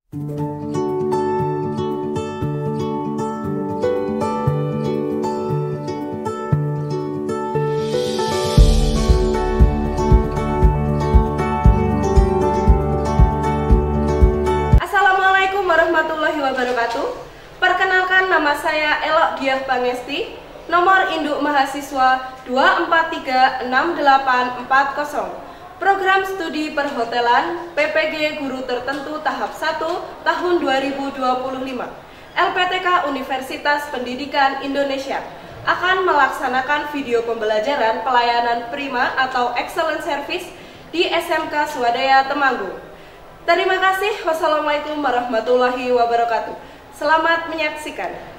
Assalamualaikum warahmatullahi wabarakatuh. Perkenalkan, nama saya Elok Diah Pangesti, nomor induk mahasiswa 2436840. Program Studi Perhotelan PPG Guru Tertentu tahap 1 tahun 2025. LPTK Universitas Pendidikan Indonesia akan melaksanakan video pembelajaran pelayanan prima atau excellent service di SMK Swadaya Temanggung. Terima kasih. Wassalamualaikum warahmatullahi wabarakatuh. Selamat menyaksikan.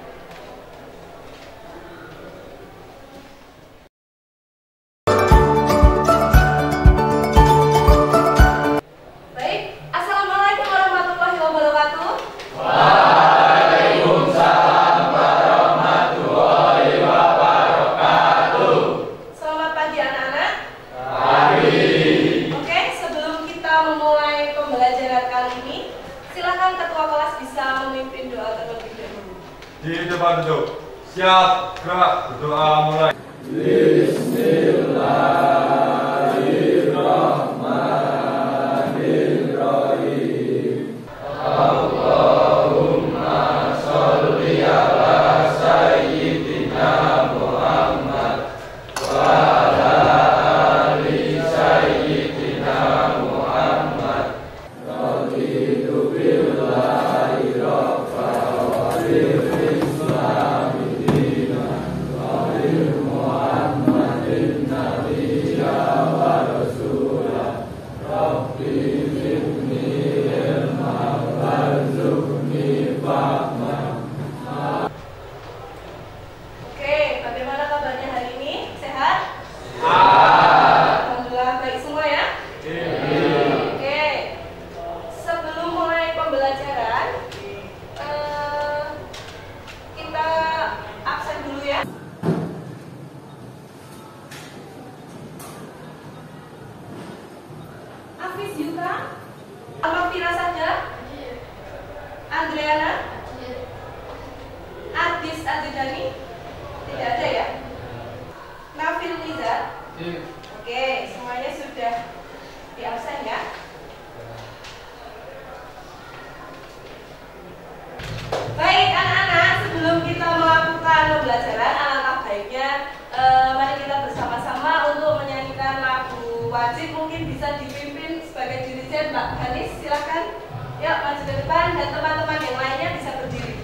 Silakan ketua kelas bisa memimpin doa terlebih dahulu. Di depan duduk. Siap, gerak, berdoa mulai. Bismillahirrahmanirrahim. Allahumma sholli ala sayyidina Muhammad wa ala ali sayyidina Muhammad. Raditu billahi rabba wa bil islami dinan wa bil Muhammadin nabiyya wa rasulah. Rabbi zidni ilman warzuqni fahman. Oke, bagaimana kabarnya hari ini? Sehat? Alhamdulillah baik semua ya? Oke, sebelum mulai pembelajaran, kita absen dulu ya. Hafiz Yuka, Almafira saja, Andriana, Ardis Adidani, tidak ada ya? Nafil Nizar, oke, semuanya sudah di absen ya. Baik anak-anak, sebelum kita melakukan pembelajaran, alangkah baiknya mari kita bersama-sama untuk menyanyikan lagu wajib. Mungkin bisa dipimpin sebagai dirijen Mbak Hanis, silakan. Yuk maju ke depan dan teman-teman yang lainnya bisa berdiri.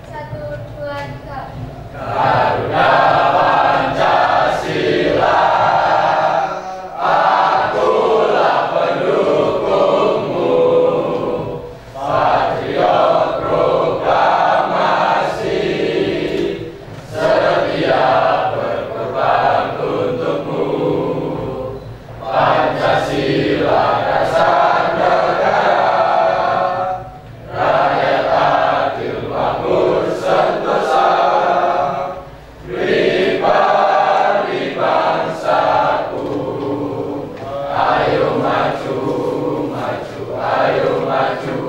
Satu, dua, tiga. Garuda Pancasila, akulah pendukungmu. Patriot proklamasi, setia berkorban untukmu. Pancasila dasar negara, rakyat adil makmur sentosa. Beri bangsaku, ayo maju, maju, ayo maju,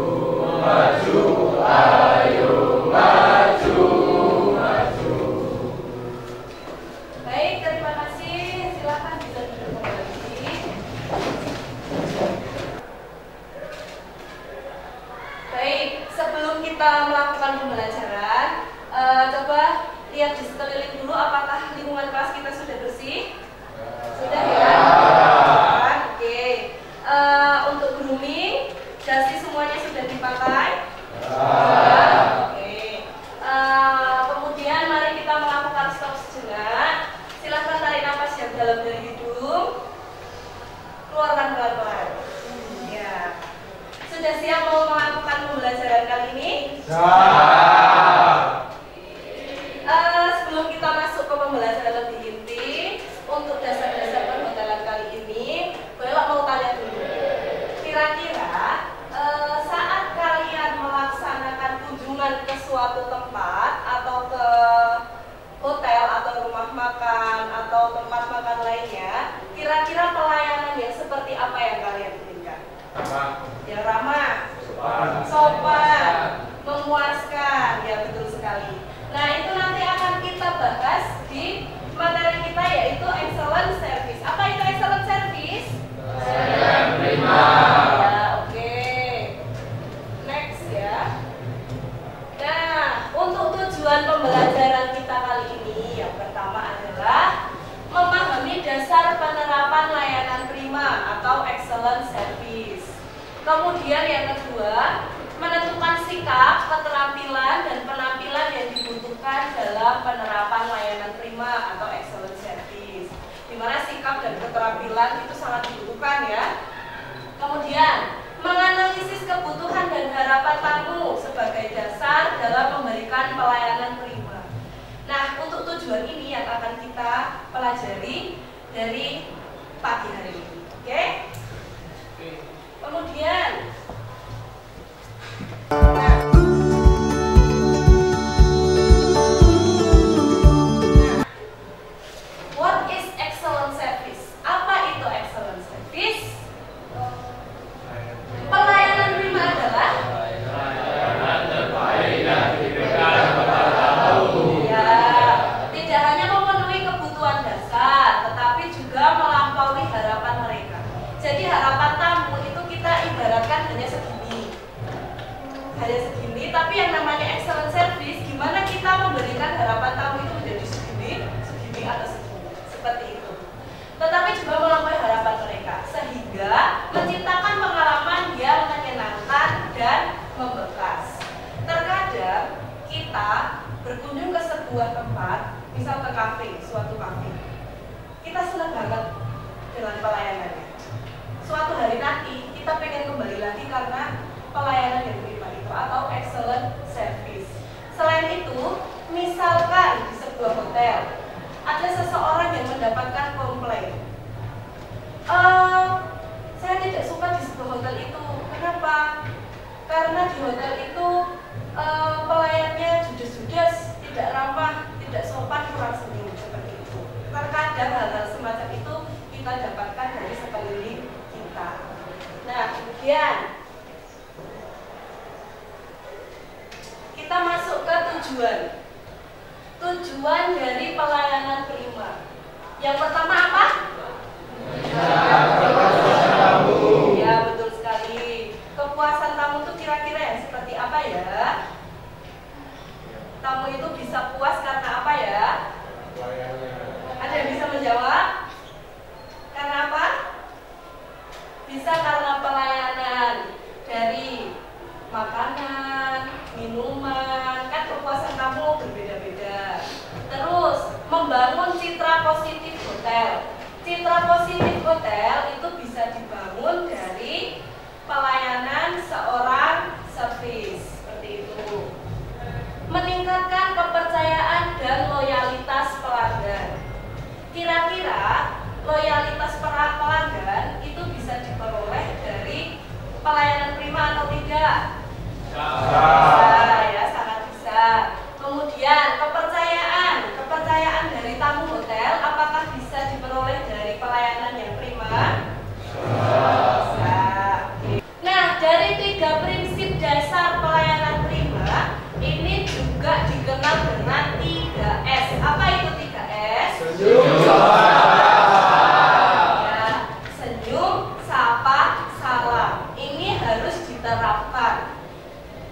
maju, ayo maju, maju. Baik, terima kasih. Silakan bisa duduk kembali. Baik, sebelum kita melakukan pembelajaran, coba lihat di sekeliling dulu apakah lingkungan kelas kita sudah bersih. Sudah ya? Oke. Untuk grooming, dasi semuanya sudah dipakai. Oke. Kemudian mari kita melakukan stop sejenak. Silahkan tarik nafas yang dalam dari hidung, keluarkan pelan-pelan. Ya. Sudah siap mau melakukan pembelajaran kali ini? Sebelum kita masuk ke pembelajaran lebih inti, untuk dasar-dasar perhotelan kali ini, Belok mau tanya dulu. Kira-kira saat kalian melaksanakan kunjungan ke suatu tempat atau tujuan pembelajaran kita kali ini yang pertama adalah memahami dasar penerapan layanan prima atau excellent service. Kemudian yang kedua, menentukan sikap, keterampilan, dan penampilan yang dibutuhkan dalam penerapan layanan prima atau excellent service. Di mana sikap dan keterampilan itu sangat dibutuhkan ya. Kemudian, menganalisis kebutuhan dan harapan tamu sebagai dasar dalam memberikan pelayanan prima. Nah, untuk tujuan ini yang akan kita pelajari dari pagi hari ini. Oke? Kemudian, what is excellent service? Apa itu excellent service? Pelayanan prima adalah tidak hanya memenuhi kebutuhan dasar, tetapi juga melampaui harapan mereka. Jadi harapan tamu itu kita ibaratkan hanya segini, tapi yang namanya excellent service, gimana kita memberikan harapan tamu itu menjadi segini atau segini, seperti itu. Tetapi juga melampaui harapan mereka, sehingga menciptakan pengalaman yang menyenangkan dan membekas. Terkadang kita berkunjung ke sebuah tempat, misal ke kafe, suatu kafe. Kita senang banget dengan pelayanannya. Suatu hari nanti kita pengen kembali lagi karena pelayanan yang prima itu atau excellent service. Selain itu, misalkan di sebuah hotel ada seseorang yang mendapatkan komplain. Saya tidak suka di sebuah hotel itu. Kenapa? Karena di hotel itu pelayannya judes-judes, tidak ramah, tidak sopan, kurang senyum, seperti itu. Terkadang hal-hal semacam itu kita dapatkan dari sekeliling kita. Nah, kemudian kita masuk ke tujuan dari pelayanan prima. Yang pertama apa? Ya, betul sekali. Kepuasan tamu itu kira-kira yang seperti apa ya? Tamu itu bisa puas karena apa ya? Ada yang bisa menjawab? Karena apa? Bisa karena pelayanan dari makanan, minuman, kan kepuasan tamu berbeda-beda. Terus, membangun citra positif hotel. Citra positif hotel itu bisa dibangun dari pelayanan seorang servis, seperti itu. Meningkatkan kepercayaan dan loyalitas pelanggan. Kira-kira loyalitas pelanggan itu bisa diperoleh dari pelayanan prima atau tidak? Bisa, ya, sangat bisa. Kemudian kepercayaan dari tamu hotel apakah bisa diperoleh dari pelayanan yang prima? Bisa. Nah, dari 3 prinsip dasar pelayanan prima ini juga dikenal dengan 3S. Apa itu 3S? Senyum, senyum, sapa, salam. Ini harus diterapkan.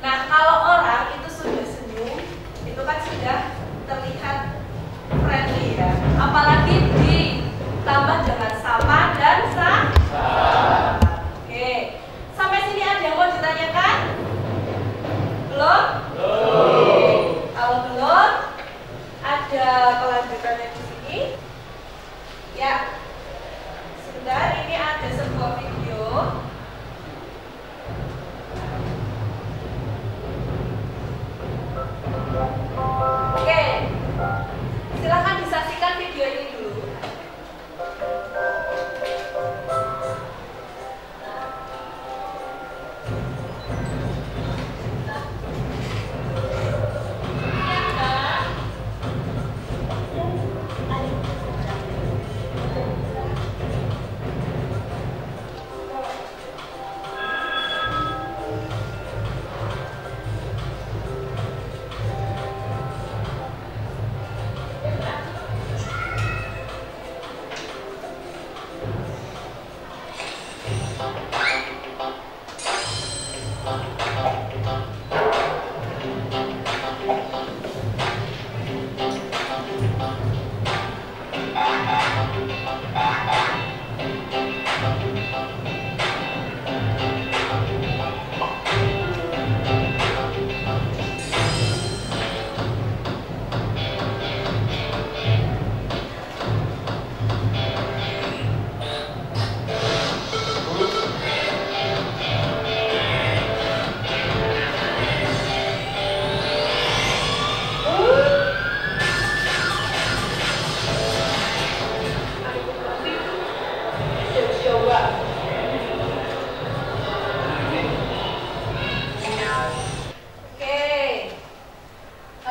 Nah, kalau orang itu sudah senyum, itu kan sudah terlihat friendly ya. Apalagi ditambah dengan sapa dan salam. Oke. Sampai sini ada yang mau ditanyakan? Belum? Oke. Kalau belum, ada kelanjutannya di sini. Ya. Sebentar, ini ada sebuah video. Oke, silahkan disaksikan video ini dulu.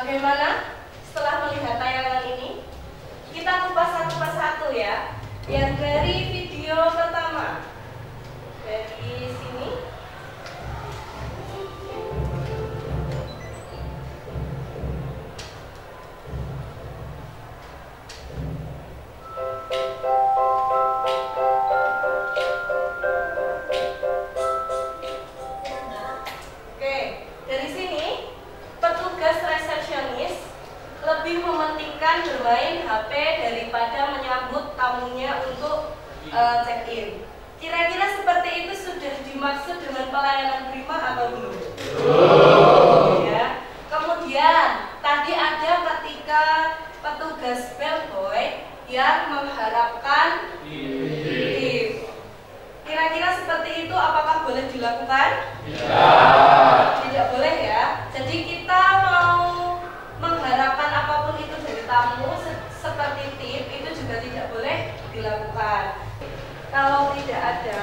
Bagaimana setelah melihat tayangan ini? Kita kupas satu persatu ya. Yang dari video pertama, dari sini. Oke, dari sini petugas resepsionis lebih mementingkan bermain HP daripada menyambut tamunya untuk check-in. Kira-kira seperti itu sudah dimaksud dengan pelayanan prima atau belum? Ya. Kemudian tadi ada ketika petugas bellboy yang mengharapkan tip. Kira-kira seperti itu apakah boleh dilakukan? Tidak boleh ya. Jadi kita mau mengharapkan apapun itu dari tamu seperti tip itu juga tidak boleh dilakukan. Kalau tidak ada,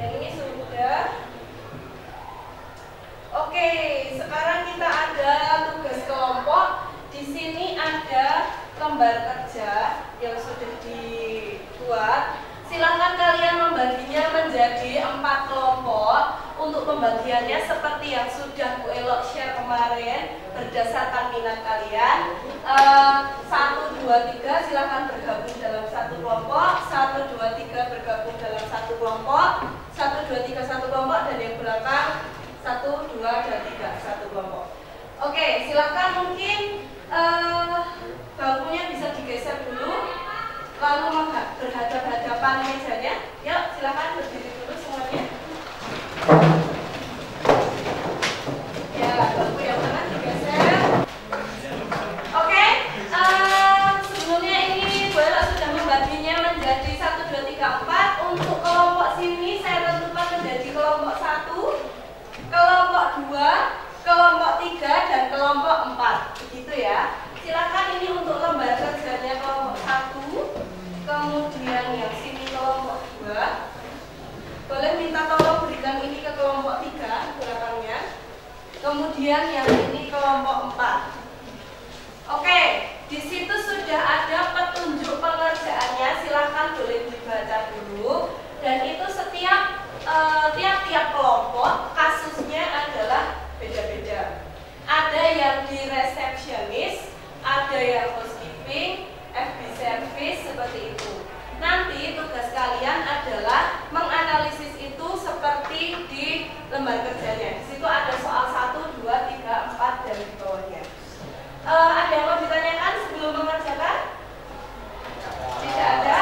yang ini sudah. Oke, sekarang kita ada tugas kelompok. Di sini ada lembar kerja yang sudah dibuat. Silakan kalian membaginya menjadi 4 kelompok. Untuk pembagiannya seperti yang sudah Bu Elok share kemarin berdasarkan minat kalian. 1, 2, 3 silakan bergabung dalam satu kelompok. 1, 2, 3 bergabung dalam satu kelompok. 1, 2, 3 satu kelompok, dan yang belakang 1, 2, dan 3 satu kelompok. Oke, silakan mungkin bangkunya bisa digeser dulu, lalu berhadap-hadapan mejanya. Yuk, silakan berdiri dulu semuanya. Ya, bangku yang mana digeser. Oke, sebelumnya ini Bu Ella sudah membaginya menjadi 1, 2, 3, 4. Untuk kelompok sini saya tentukan menjadi kelompok 1, kelompok 2, kelompok 3, dan kelompok 4. Begitu ya. Silakan ini untuk lembar kerjanya kelompok 1, kemudian yang sini kelompok 2. Boleh minta tolong berikan ini ke kelompok 3 belakangnya. Kemudian yang ini kelompok 4. Oke, di situ sudah ada petunjuk pengerjaannya. Silakan boleh dibaca dulu. Dan itu tiap-tiap kelompok kasusnya adalah beda-beda. Ada yang di resepsionis, ada yang housekeeping, FB service, seperti itu. Nanti tugas kalian adalah menganalisis itu seperti di lembar kerjanya. Di situ ada soal 1, 2, 3, 4 dan di bawahnya. Ada yang mau ditanyakan sebelum mengerjakan? Tidak ada.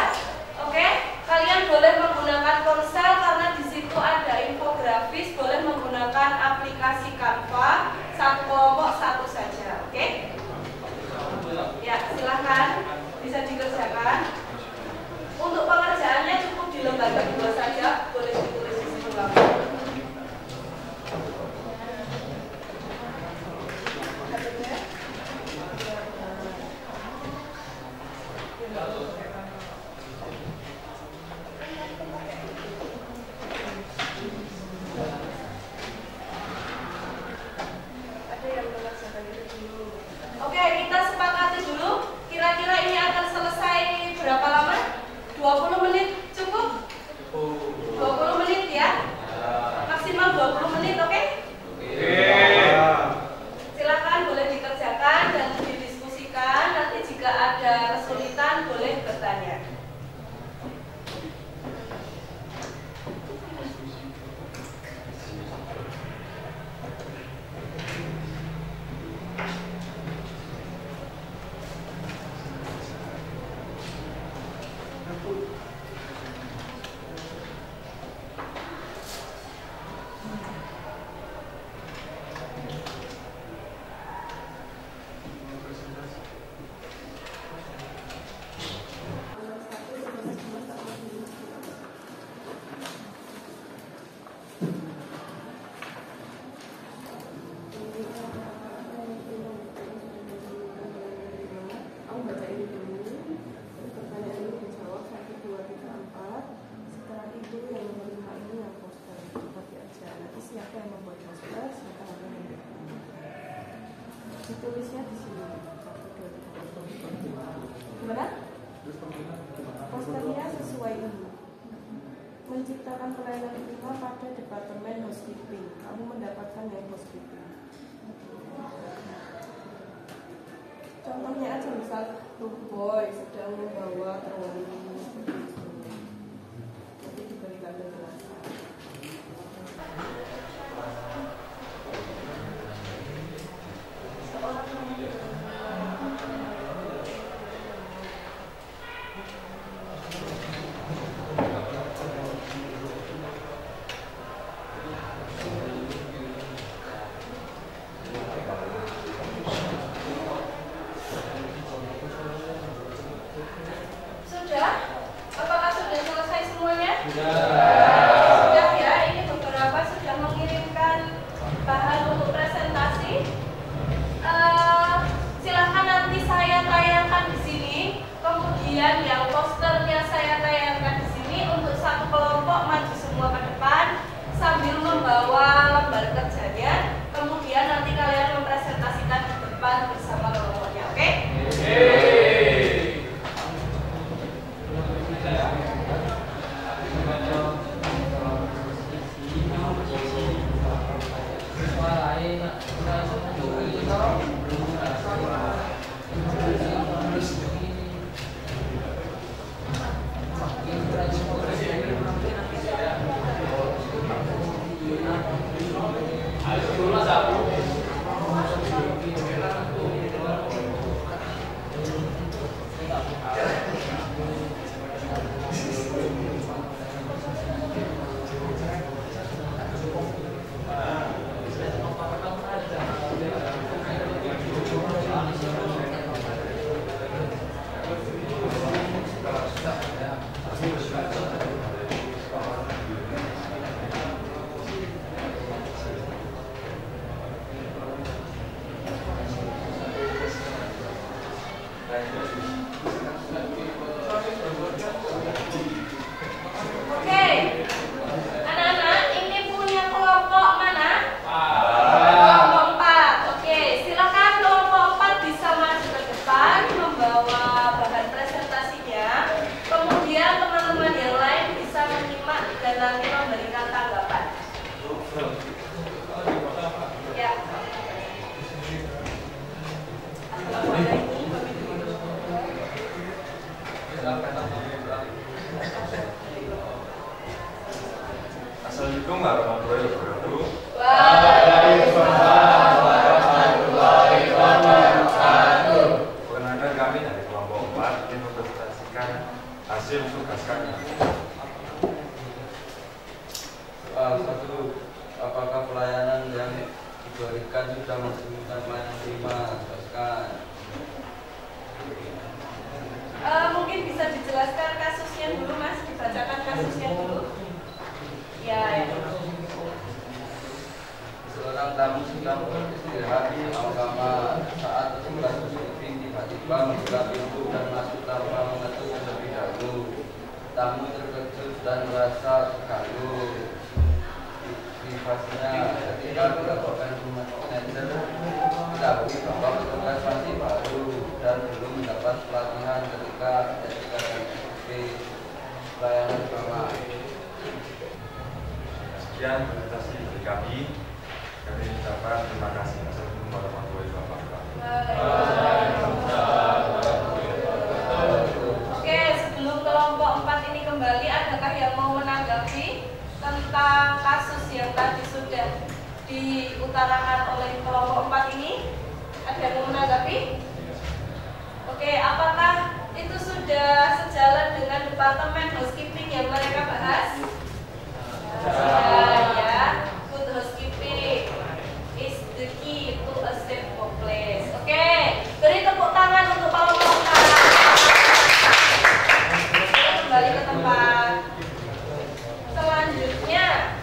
Oke, kalian boleh menggunakan ponsel karena di situ ada infografis. Boleh menggunakan aplikasi Canva. Satu kelompok satu saja. Oke? Ya, silahkan bisa dikerjakan. Untuk pengerjaannya cukup di lembar kedua saja, boleh ditulis di situ langsung. Ditulisnya di sini. Gimana? Posternya sesuai ini. Menciptakan pelayanan prima pada Departemen Housekeeping. Kamu mendapatkan yang housekeeping. Contohnya aja misal boy sedang membawa terowongan. Nanti diberikan penjelasan. Yang posternya saya tayangkan di sini untuk satu kelompok maju semua ke depan sambil membawa lembar kerjanya. Kemudian nanti kalian mempresentasikan di depan bersama kelompoknya, oke? Assalamualaikum warahmatullahi wabarakatuh. Waalaikumsalam warahmatullahi wabarakatuh. Perkenalkan, kami dari kelompok 4 ingin mempresentasikan hasil tugas kami. Soal 1, apakah pelayanan yang diberikan sudah mencerminkan pelayanan prima? Jelaskan. Mungkin bisa dijelaskan kasusnya dulu, Mas. Dibacakan kasusnya dulu. Ya. Seorang tamu sedang beristirahat di ruang kamar. Saat petugas housekeeping tiba-tiba membuka pintu dan masuk tanpa mengetuk terlebih dahulu. Tamu terkejut dan merasa terganggu privasinya. Ketika dilaporkan ke manajer, diketahui bahwa petugas masih baru dan belum mendapat pelatihan ketika etika dan SOP pelayanan bawah. Sekian presentasi dari kami. Kami ucapkan terima kasih. Assalamualaikum warahmatullahi wabarakatuh. Oke, sebelum kelompok 4 ini kembali, adakah yang mau menanggapi tentang kasus yang tadi sudah diutarakan oleh kelompok 4 ini? Ada yang mau menanggapi? Oke, apakah itu sudah sejalan dengan Departemen Housekeeping yang mereka bahas? Ya, good housekeeping is the key to a safe workplace. Oke, beri tepuk tangan untuk kelompok 4. Kembali ke tempat. Selanjutnya,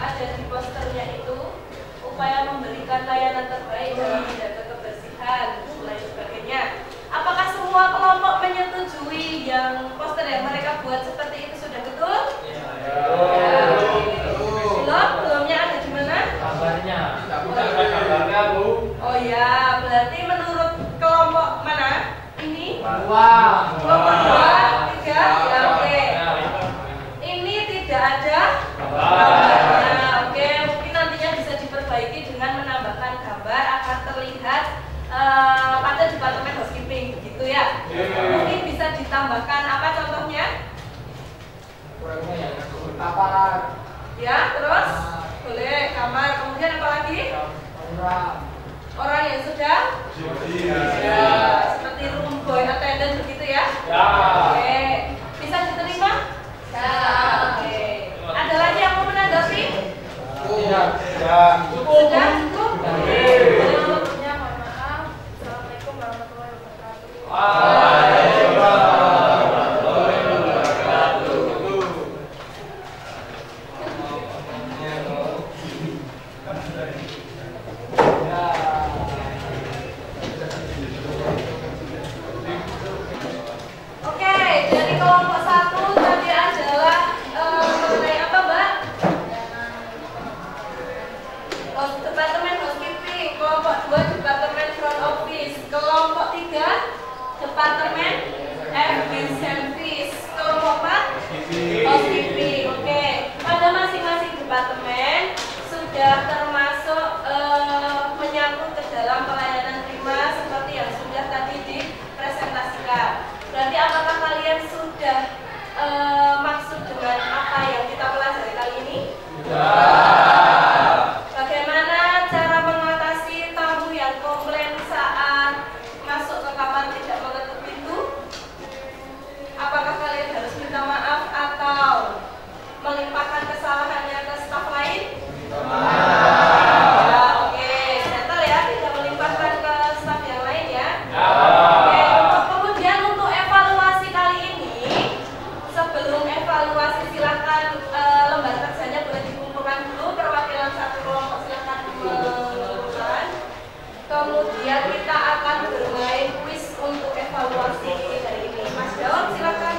ada di posternya itu upaya memberikan layanan terbaik dalam menjaga kebersihan dan lain sebagainya. Apakah semua kelompok menyetujui yang poster yang mereka buat seperti itu sudah betul? Belumnya ada di mana? Gambarnya. Gambarnya, Bu. Oh ya, berarti menurut kelompok mana? Ini? Kelompok 2, 3, ya oke. Ini tidak ada gambarnya. Oke, mungkin nantinya bisa diperbaiki dengan menambahkan gambar agar terlihat pada departemen housekeeping, begitu ya. Mungkin bisa ditambahkan apa contohnya? Ya, terus boleh kamar, kemudian apa lagi? Orang yang sudah ya, seperti room boy attendant begitu ya? Oke, bisa diterima? Ya, oke. Ada lagi yang mau menanggapi? Sudah cukup? Sebelumnya mohon maaf. Assalamualaikum warahmatullahi wabarakatuh. Oke, dari kelompok 1 tadi adalah mengenai apa, Mbak? Departemen housekeeping. Kelompok 2 departemen front office. Kelompok 3 departemen FB service. Kelompok 4 housekeeping. Oke, pada masing-masing departemen sudah termasuk menyangkut ke dalam pelayanan prima seperti yang sudah tadi dipresentasikan. Berarti apakah kalian sudah maksud dengan apa yang kita pelajari kali ini? Bagaimana cara mengatasi tamu yang komplain saat masuk ke kamar tidak mengetuk pintu? Apakah kalian harus minta maaf atau melimpahkan kesalahannya ke staf lain? Ya, oke, settle ya, tidak melimpahkan ke staf yang lain ya. Oke, kemudian untuk evaluasi kali ini, sebelum evaluasi silakan lembar kerjanya boleh dikumpulkan dulu, perwakilan satu kelompok silakan mengumpulkan. Kemudian kita akan bermain kuis untuk evaluasi dari ini. Mas Daud silakan.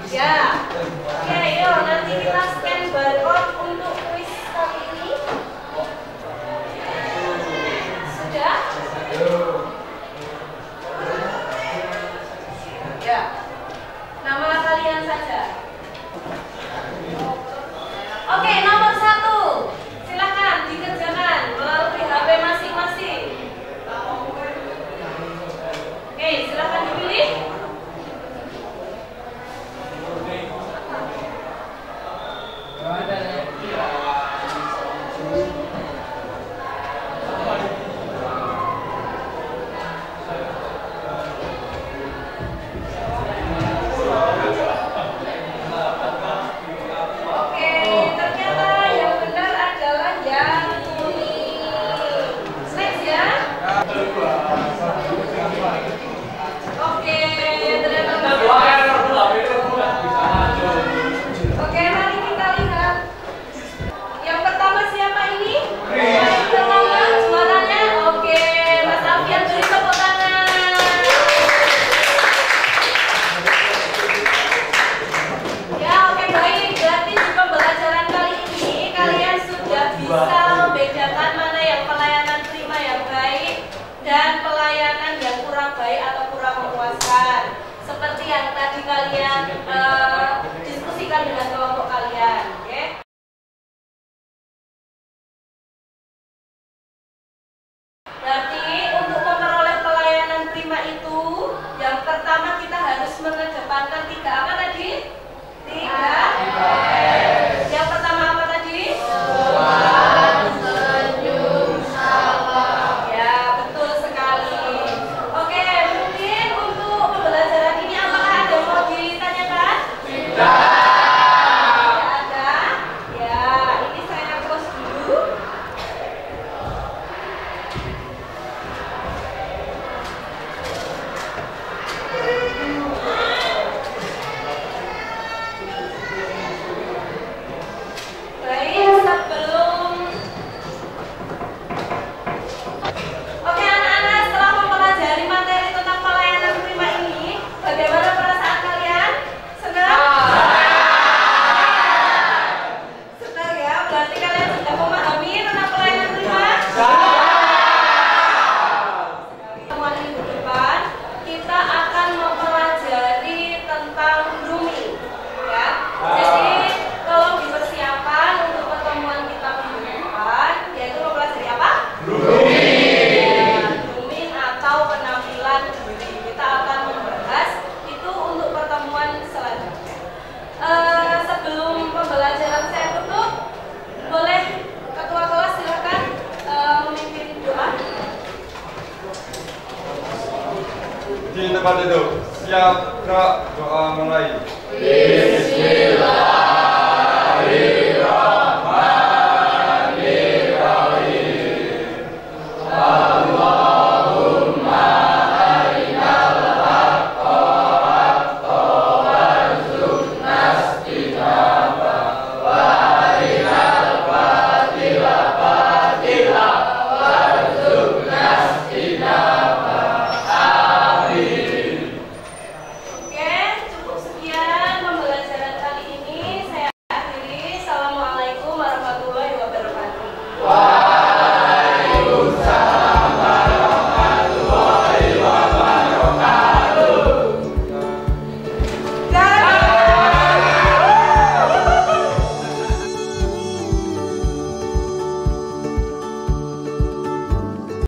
Ya, oke, yuk nanti kita scan barcode untuk kuis kali ini. Sudah? Ya, nama kalian saja. Oke, nomor 1, silakan dikerjakan melalui HP masing-masing. Oke, silakan dipilih. Oke, ternyata yang benar adalah yang ini. Next ya. Oke, ternyata Oke, mari kita lihat. Yang pertama siapa ini? Yang pertama juaranya. Oke, Mas Alfian beri tepuk tangan. Ya, oke baik. Berarti di pembelajaran kali ini kalian sudah bisa membedakan mana yang pelayanan prima yang baik dan pelayanan yang kurang baik atau kurang memuaskan. Seperti yang tadi kalian diskusikan dengan kelompok kalian, oke? Berarti untuk memperoleh pelayanan prima itu, yang pertama kita harus mengedepankan 3 apa tadi? 3 Yang pertama apa tadi? Sopan, senyum, sabar. Ya, betul sekali. Oke, mungkin untuk pembelajaran ini apakah ada yang mau ditanyakan? Tidak. Tidak ada. Ya, ini saya close dulu. tempat duduk. Siap, gerak, doa mulai.